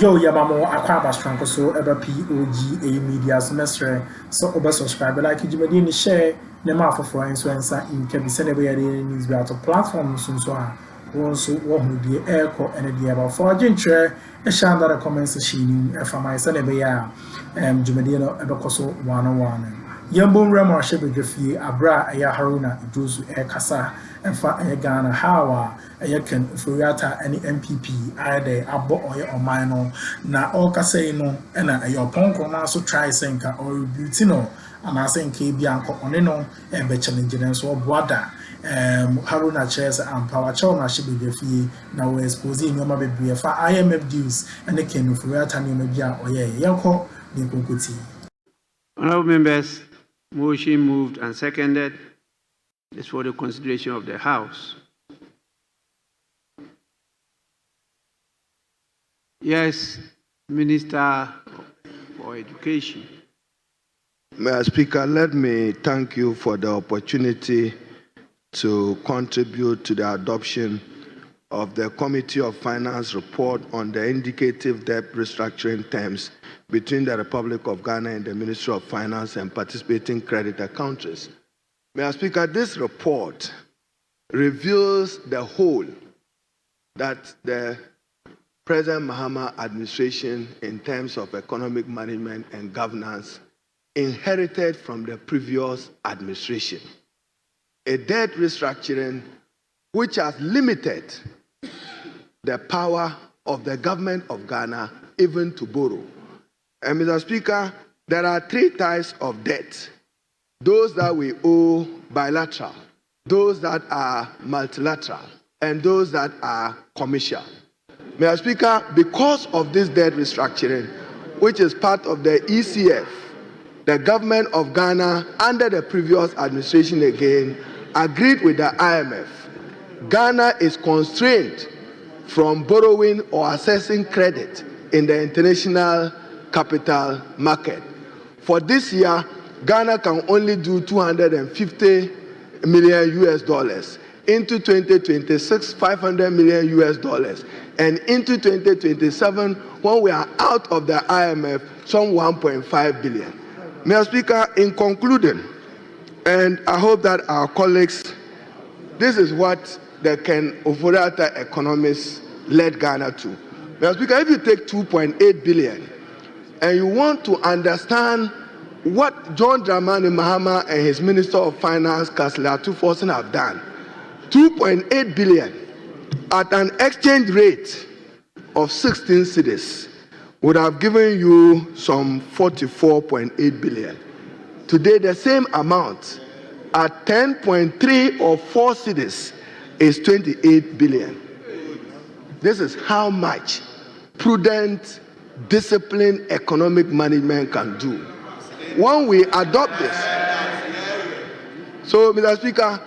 Yo, Yamamo, Akroma strong so ever POG Media semester. So over subscribe, like you may share the mouth of influencer in Kebisene news be out of platforms so also what would be echo and the about for Jintre, a shand that a comment section, from my son, Jumadino, Ebecoso 101. Yambon Rama Shebegrafi, Abra, Aya Haruna, Ijuzu, Kasa, and Fa Ghana, Hawa, Ayakan, Furiata, any MPP, either Abbo or Mino, na all Casino, and a Oppong also try Senka or Butino, and I think Bianco Oneno, and the challenging so Wada. Haruna chairs and power chona Shebegrafi, now we're exposing your baby for IMF dues, and the Ken Furiata Numabia or Yanko, Nikunkuti. Honorable members, motion moved and seconded. This for the consideration of the House. Yes, Minister for Education. Mr. Speaker, let me thank you for the opportunity to contribute to the adoption of the Committee of Finance report on the indicative debt restructuring terms between the Republic of Ghana and the Ministry of Finance and participating creditor countries. Mr. Speaker, this report reveals the hole that the present Mahama administration in terms of economic management and governance inherited from the previous administration. A debt restructuring which has limited the power of the government of Ghana even to borrow. And Mr. Speaker, there are three types of debt. Those that we owe bilateral, those that are multilateral, and those that are commercial. Mr. Speaker, because of this debt restructuring, which is part of the ECF, the government of Ghana under the previous administration again agreed with the IMF. Ghana is constrained from borrowing or accessing credit in the international capital market. For this year, Ghana can only do $250 million US. Into 2026, $500 million US. And into 2027, when we are out of the IMF, some $1.5 billion. Mr. Speaker, in concluding, and I hope that our colleagues, this is what the Ken Oforiatta economists led Ghana to. Mr. Speaker, if you take 2.8 billion and you want to understand what John Dramani Mahama and his Minister of Finance, Ijūūvū, have done, 2.8 billion at an exchange rate of 16 cedis would have given you some 44.8 billion. Today, the same amount at 10.3 or 4 cedis is 28 billion. This is how much prudent, disciplined economic management can do when we adopt this. So, Mr. Speaker,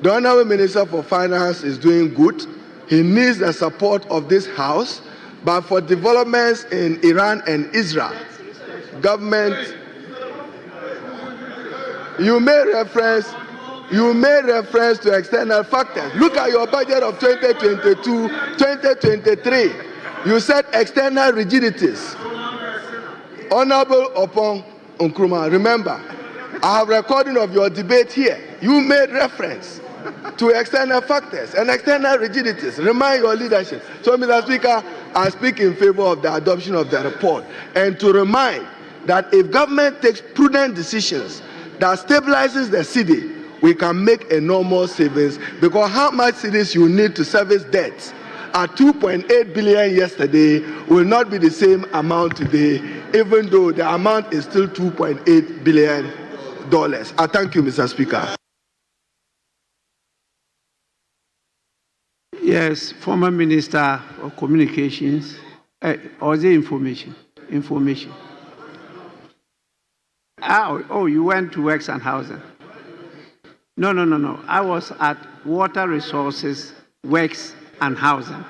the Honorable Minister for Finance is doing good. He needs the support of this House, but for developments in Iran and Israel, government, you made reference to external factors. Look at your budget of 2022, 2023. You said external rigidities. Honorable Oppong, Akroma, remember, I have recording of your debate here. You made reference to external factors and external rigidities. Remind your leadership. So, Mr. Speaker, I speak in favor of the adoption of the report and to remind that if government takes prudent decisions that stabilizes the city, we can make enormous savings, because how much cedis you need to service debts at 2.8 billion yesterday will not be the same amount today, even though the amount is still $2.8 billion. I thank you, Mr. Speaker. Yes, former Minister of Communications, or the information. Oh, you went to Works and Housing. No. I was at Water Resources, Works and Housing.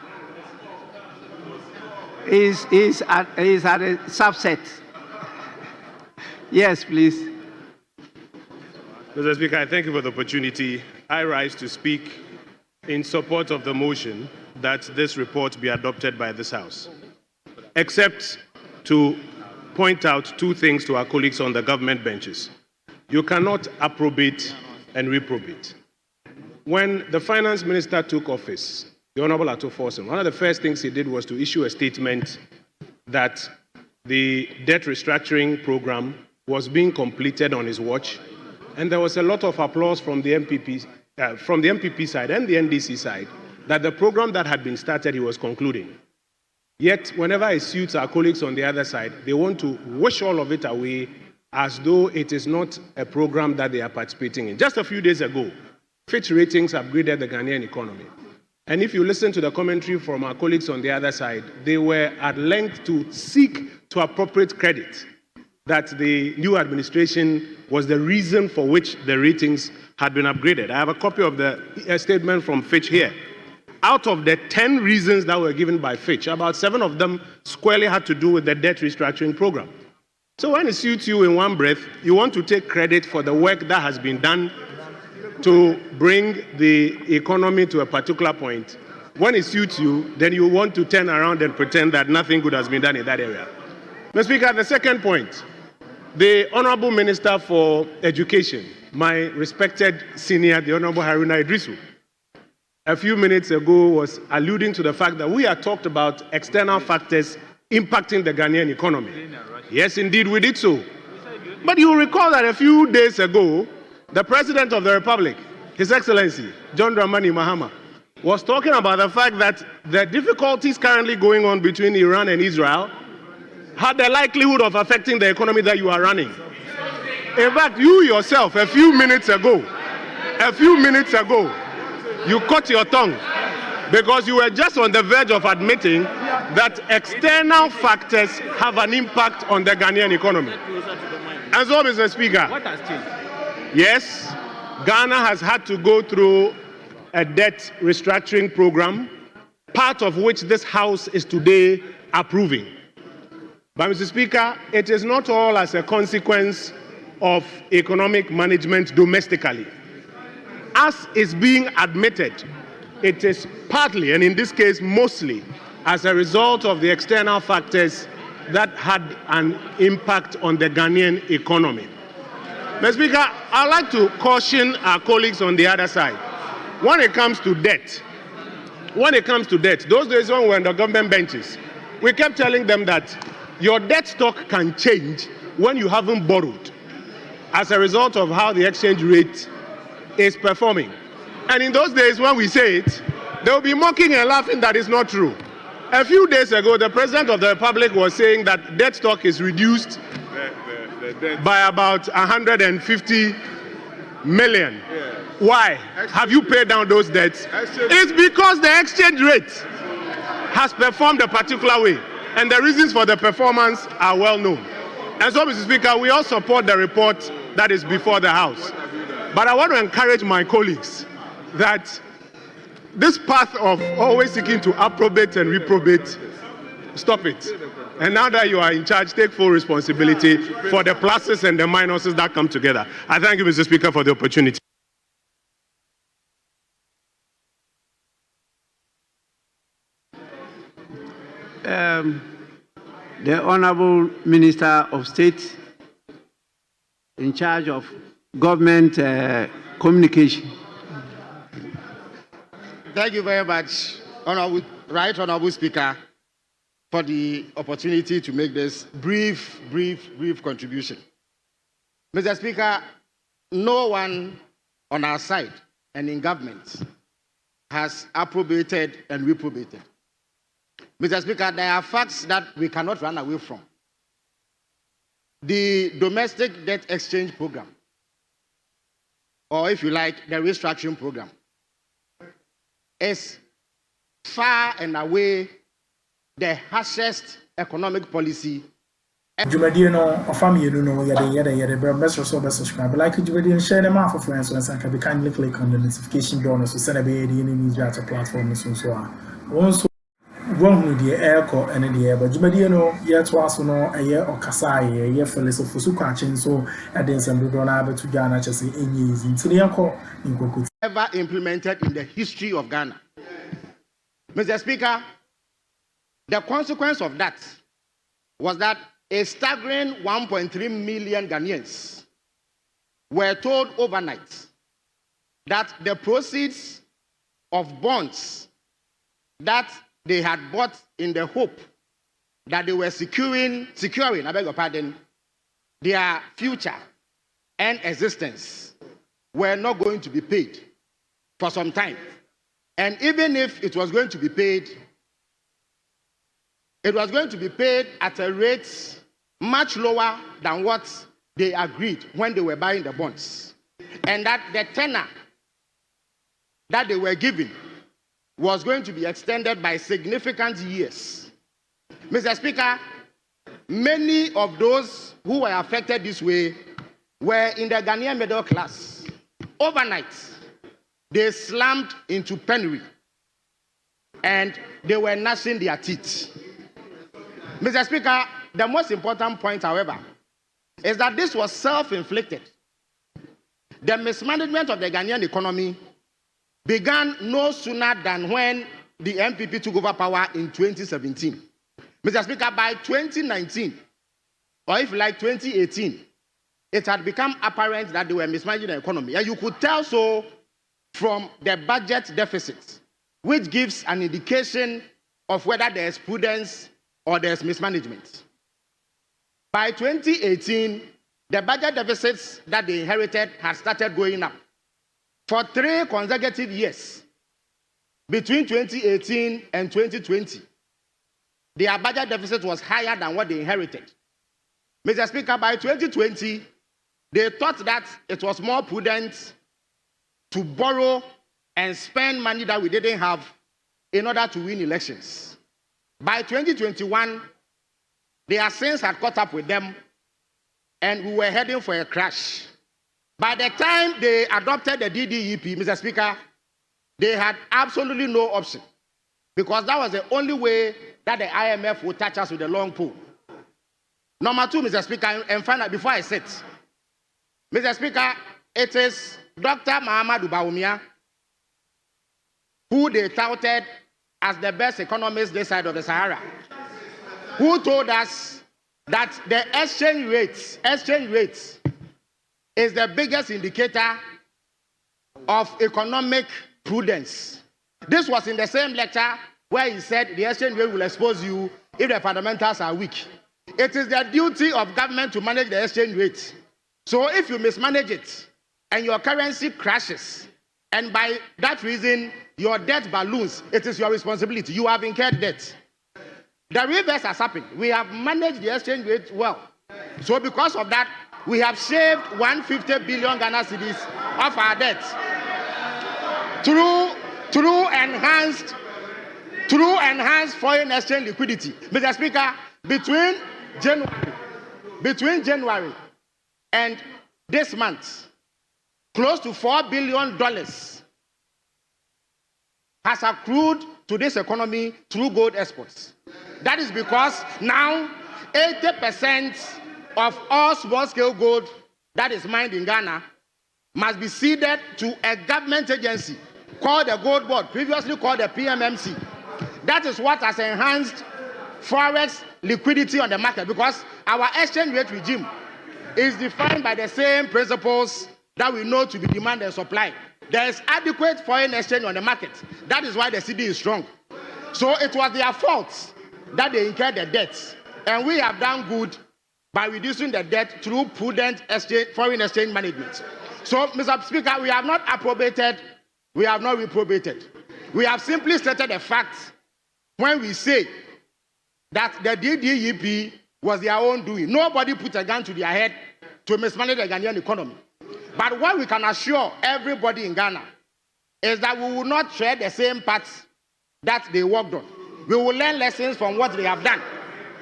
Is at a subset. Yes, please. Mr. Speaker, I thank you for the opportunity. I rise to speak in support of the motion that this report be adopted by this House. except to point out two things to our colleagues on the government benches. You cannot approbate and reprobate. When the finance minister took office, the Honorable Akuffo, one of the first things he did was to issue a statement that the debt restructuring program was being completed on his watch, and there was a lot of applause from the MPP side and the NDC side that the program that had been started he was concluding. Yet, whenever it suits our colleagues on the other side, they want to wish all of it away as though it is not a program that they are participating in. Just a few days ago, Fitch Ratings upgraded the Ghanaian economy. And if you listen to the commentary from our colleagues on the other side, they were at length to seek to appropriate credit that the new administration was the reason for which the ratings had been upgraded. I have a copy of the statement from Fitch here. Out of the 10 reasons that were given by Fitch, about 7 of them squarely had to do with the debt restructuring program. So when it suits you in one breath, you want to take credit for the work that has been done to bring the economy to a particular point. When it suits you, then you want to turn around and pretend that nothing good has been done in that area. Mr. Speaker, the second point, the Honorable Minister for Education, my respected senior, the Honorable Haruna Idrisu, a few minutes ago was alluding to the fact that we have talked about external factors impacting the Ghanaian economy. Yes, indeed, we did so. But you will recall that a few days ago, the President of the Republic, His Excellency, John Dramani Mahama, was talking about the fact that the difficulties currently going on between Iran and Israel had the likelihood of affecting the economy that you are running. In fact, you yourself, a few minutes ago, you cut your tongue because you were just on the verge of admitting that external factors have an impact on the Ghanaian economy. And so, Mr. Speaker, what has changed? Yes, Ghana has had to go through a debt restructuring program, part of which this House is today approving. But, Mr. Speaker, it is not all as a consequence of economic management domestically. As is being admitted, it is partly, and in this case mostly, as a result of the external factors that had an impact on the Ghanaian economy. Mr. Speaker, I'd like to caution our colleagues on the other side. When it comes to debt, those days when we were on the government benches, we kept telling them that your debt stock can change when you haven't borrowed as a result of how the exchange rate is performing. And in those days when we say it, they will be mocking and laughing that it's not true. A few days ago, the President of the Republic was saying that debt stock is reduced by about 150 million. Yeah. Why? Have you paid down those debts? It's because the exchange rate has performed a particular way, and the reasons for the performance are well known. And so, Mr. Speaker, we all support the report that is before the House. But I want to encourage my colleagues that this path of always seeking to approbate and reprobate, stop it. And now that you are in charge, take full responsibility for the pluses and the minuses that come together. I thank you, Mr. Speaker, for the opportunity. The Honorable Minister of State in charge of government communication. Thank you very much, Honorable Speaker, for the opportunity to make this brief contribution. Mr. Speaker, no one on our side and in government has approbated and reprobated. Mr. Speaker, there are facts that we cannot run away from. The domestic debt exchange program, or if you like, the restructuring program, is far and away the harshest economic policy. Jumadi no ofami no yada but best also subscribe. Like Jumadi share them out for friends and can be kindly click on the notification bell so send a the news via platform so on. One with the airco and the air, but Jumadi no yet was no a year or Kasai, a year for less of Fusuka so and then some Dona to Ghana just in years into the airco in Koku. Ever implemented in the history of Ghana. Mr. Speaker, the consequence of that was that a staggering 1.3 million Ghanaians were told overnight that the proceeds of bonds that they had bought in the hope that they were securing, I beg your pardon, their future and existence were not going to be paid for some time. And even if it was going to be paid, it was going to be paid at a rate much lower than what they agreed when they were buying the bonds. And that the tenor that they were given was going to be extended by significant years. Mr. Speaker, many of those who were affected this way were in the Ghanaian middle class. Overnight, they slammed into penury and they were gnashing their teeth. Mr. Speaker, the most important point, however, is that this was self-inflicted. The mismanagement of the Ghanaian economy began no sooner than when the MPP took over power in 2017. Mr. Speaker, by 2019, or if you like 2018, it had become apparent that they were mismanaging the economy. And you could tell so from the budget deficit, which gives an indication of whether there is prudence or there is mismanagement. By 2018, the budget deficits that they inherited had started going up. For 3 consecutive years, between 2018 and 2020, their budget deficit was higher than what they inherited. Mr. Speaker, by 2020, they thought that it was more prudent to borrow and spend money that we didn't have in order to win elections. By 2021, their sins had caught up with them, and we were heading for a crash. By the time they adopted the DDEP, Mr. Speaker, they had absolutely no option, because that was the only way that the IMF would touch us with a long pole. Number 2, Mr. Speaker, and finally, before I sit, Mr. Speaker, it is Dr. Mahama Bawumia, who they touted as the best economist this side of the Sahara, who told us that the exchange rate is the biggest indicator of economic prudence. This was in the same lecture where he said the exchange rate will expose you if the fundamentals are weak. It is the duty of government to manage the exchange rate. So if you mismanage it and your currency crashes, and by that reason your debt balloons, it is your responsibility. You have incurred debt. The reverse has happened. We have managed the exchange rate well. So because of that, we have saved 150 billion Ghana cedis of our debt through enhanced foreign exchange liquidity. Mr. Speaker, between January and this month, close to $4 billion has accrued to this economy through gold exports. That is because now 80% of all small-scale gold that is mined in Ghana must be ceded to a government agency called the Gold Board, previously called the PMMC. That is what has enhanced forex liquidity on the market, because our exchange rate regime is defined by the same principles that we know to be demand and supply. There is adequate foreign exchange on the market. That is why the cedi is strong. So it was their fault that they incurred the debt. And we have done good by reducing the debt through prudent foreign exchange management. So, Mr. Speaker, we have not approbated, we have not reprobated. We have simply stated the facts when we say that the DDEP was their own doing. Nobody put a gun to their head to mismanage the Ghanaian economy. But what we can assure everybody in Ghana is that we will not tread the same paths that they worked on. We will learn lessons from what they have done,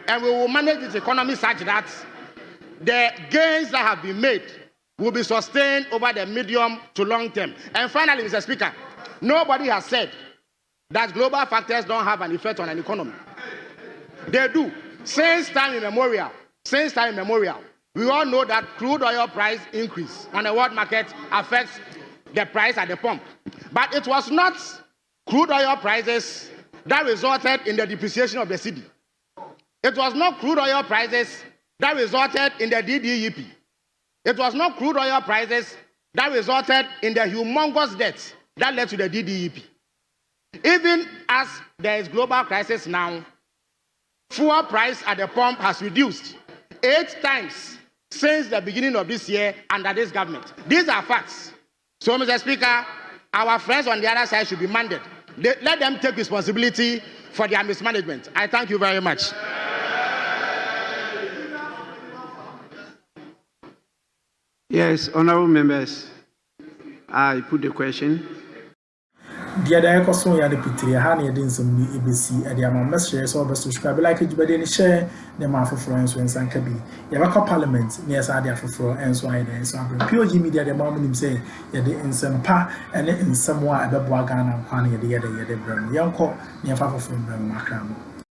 and we will manage this economy such that the gains that have been made will be sustained over the medium to long term. And finally, Mr. Speaker, nobody has said that global factors don't have an effect on an economy. They do. Since time immemorial, we all know that crude oil price increase on the world market affects the price at the pump. But it was not crude oil prices that resulted in the depreciation of the cedi. It was not crude oil prices that resulted in the DDEP. It was not crude oil prices that resulted in the humongous debts that led to the DDEP. Even as there is global crisis now, fuel price at the pump has reduced 8 times since the beginning of this year under this government. These are facts. So, Mr. Speaker, our friends on the other side should be mandate. Let them take responsibility for their mismanagement. I thank you very much. Yes, honorable members, I put the question. The other question ya the pitri ha na yedin some ni ebesi e dia ma message so be subscribe like jibade ni share na ma foforo enso ensanka bi ya ba parliament na yesa dia foforo enso ayi den so abro POG media de ma mu nim say ya de ensampa ene ensamo a ebebo aga na kwa na yede bram yanko na ya fa foforo bram makram.